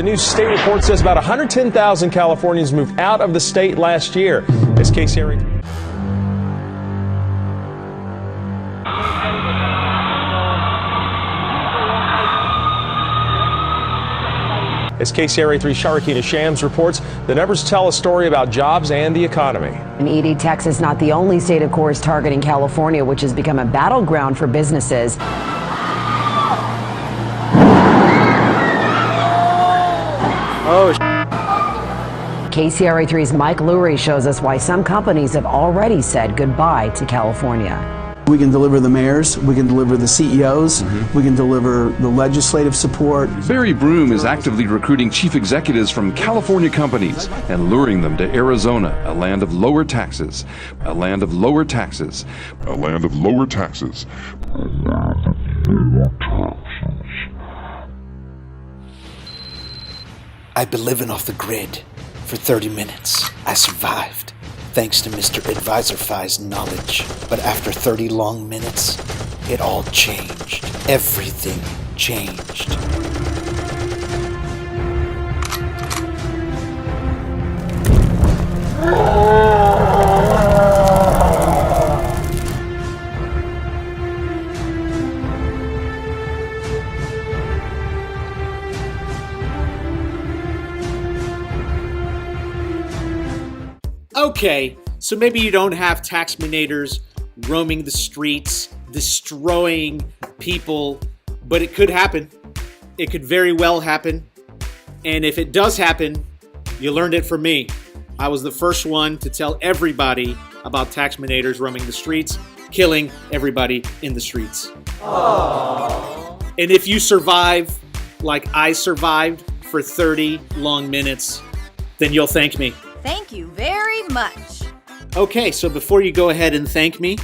The new state report says about 110,000 Californians moved out of the state last year. As KCRA3 Sharikina Shams reports, the numbers tell a story about jobs and the economy. And ED, Texas, not the only state, of course, targeting California, which has become a battleground for businesses. KCRA3's Mike Lurie shows us why some companies have already said goodbye to California. We can deliver the mayors, we can deliver the CEOs, we can deliver the legislative support. Barry Broom is actively recruiting chief executives from California companies and luring them to Arizona, a land of lower taxes, a land of lower taxes, a land of lower taxes. I've been living off the grid for 30 minutes. I survived, thanks to Mr. AdvisorFi's knowledge. But after 30 long minutes, it all changed. Everything changed. Okay, so maybe you don't have taxminators roaming the streets, destroying people, but it could happen. It could very well happen. And if it does happen, you learned it from me. I was the first one to tell everybody about taxminators roaming the streets, killing everybody in the streets. Aww. And if you survive like I survived for 30 long minutes, then you'll thank me. Thank you very much. Okay, so before you go ahead and thank me,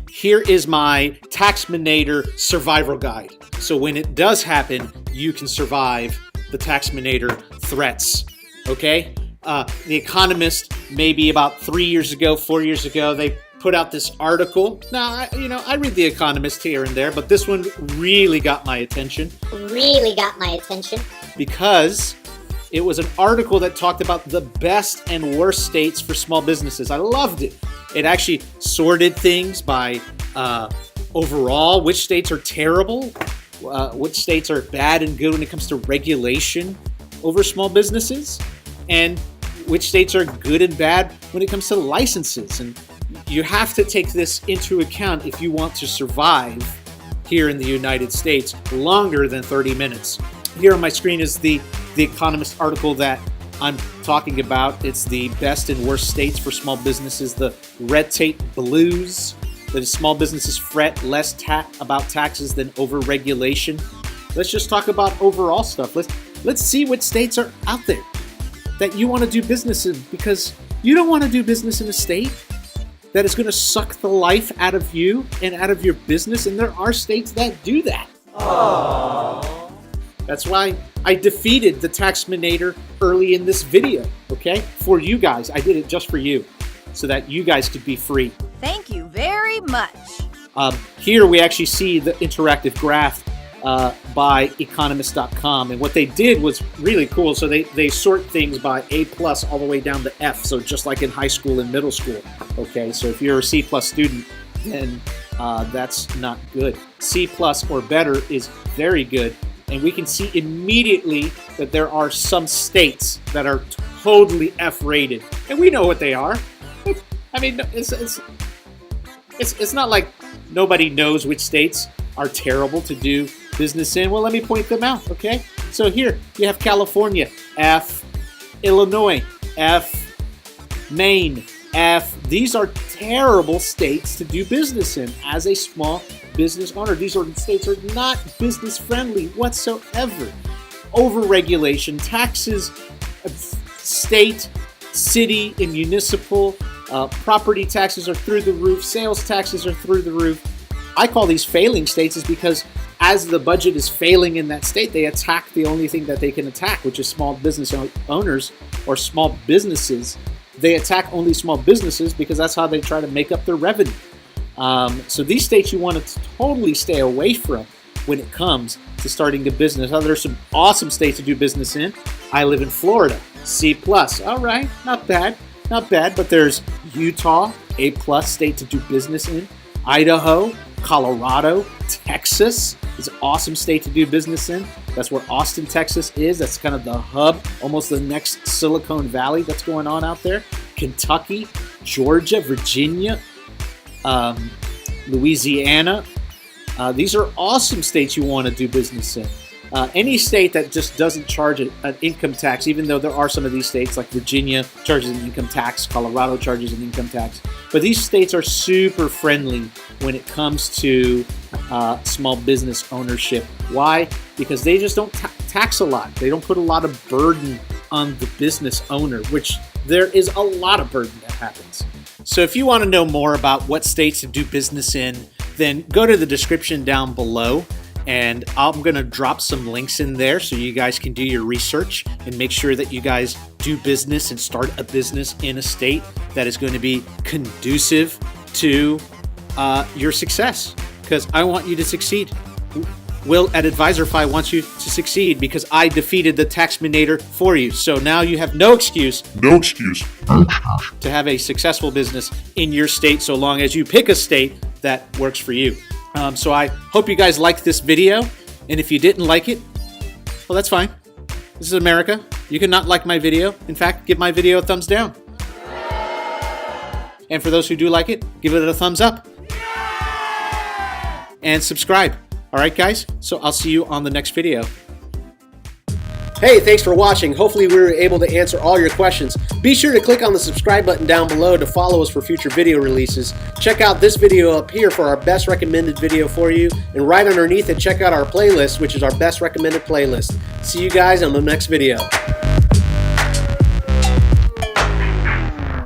here is my Taxminator survival guide. So when it does happen, you can survive the Taxminator threats, okay? The Economist, maybe about 4 years ago, they put out this article. Now, I read The Economist here and there, but this one really got my attention. Because it was an article that talked about the best and worst states for small businesses. I loved it. It actually sorted things by overall, which states are terrible, which states are bad and good when it comes to regulation over small businesses, and which states are good and bad when it comes to licenses. And you have to take this into account if you want to survive here in the United States longer than 30 minutes. Here on my screen is the Economist article that I'm talking about. It's the best and worst states for small businesses, the red tape blues, that small businesses fret less about taxes than over-regulation. Let's just talk about overall stuff. Let's see what states are out there that you want to do business in, because you don't want to do business in a state that is going to suck the life out of you and out of your business, and there are states that do that. Aww. That's why I defeated the Taxminator early in this video, okay? For you guys. I did it just for you, so that you guys could be free. Thank you very much. Here we actually see the interactive graph by economist.com, and what they did was really cool. So they sort things by A+ all the way down to F, so just like in high school and middle school, okay? So if you're a C+ student, then that's not good. C+ or better is very good. And we can see immediately that there are some states that are totally F-rated, and we know what they are. I mean, it's not like nobody knows which states are terrible to do business in. Well, let me point them out, okay? So here you have California, F, Illinois, F, Maine, F. These are terrible states to do business in as a small business owner. These states are not business friendly whatsoever. Overregulation, taxes, state, city, and municipal, property taxes are through the roof, sales taxes are through the roof. I call these failing states is because as the budget is failing in that state, they attack the only thing that they can attack, which is small business owners or small businesses. They attack only small businesses because that's how they try to make up their revenue. So these states you want to totally stay away from. when it comes to starting a business. Now, there's some awesome states to do business in. I live in Florida, C+. All right, not bad, but there's Utah, A+ state to do business in. Idaho, Colorado, Texas is an awesome state to do business in. That's where Austin, Texas is. That's kind of the hub, almost the next Silicon Valley that's going on out there. Kentucky, Georgia, Virginia, Louisiana. These are awesome states you want to do business in. Any state that just doesn't charge an income tax, even though there are some of these states like Virginia charges an income tax, Colorado charges an income tax. But these states are super friendly when it comes to small business ownership. Why? Because they just don't tax a lot. They don't put a lot of burden on the business owner, which there is a lot of burden that happens. So if you want to know more about what states to do business in, then go to the description down below. And I'm going to drop some links in there so you guys can do your research and make sure that you guys do business and start a business in a state that is going to be conducive to your success, because I want you to succeed. Will at AdvisorFi wants you to succeed because I defeated the Taxminator for you. So now you have no excuse to have a successful business in your state, so long as you pick a state that works for you. So I hope you guys liked this video, and if you didn't like it, well, that's fine. This is America. You can not like my video. In fact, give my video a thumbs down. And for those who do like it, give it a thumbs up. And subscribe. All right, guys? So I'll see you on the next video. Hey, thanks for watching. Hopefully we were able to answer all your questions. Be sure to click on the subscribe button down below to follow us for future video releases. Check out this video up here for our best recommended video for you. And right underneath it, check out our playlist, which is our best recommended playlist. See you guys on the next video.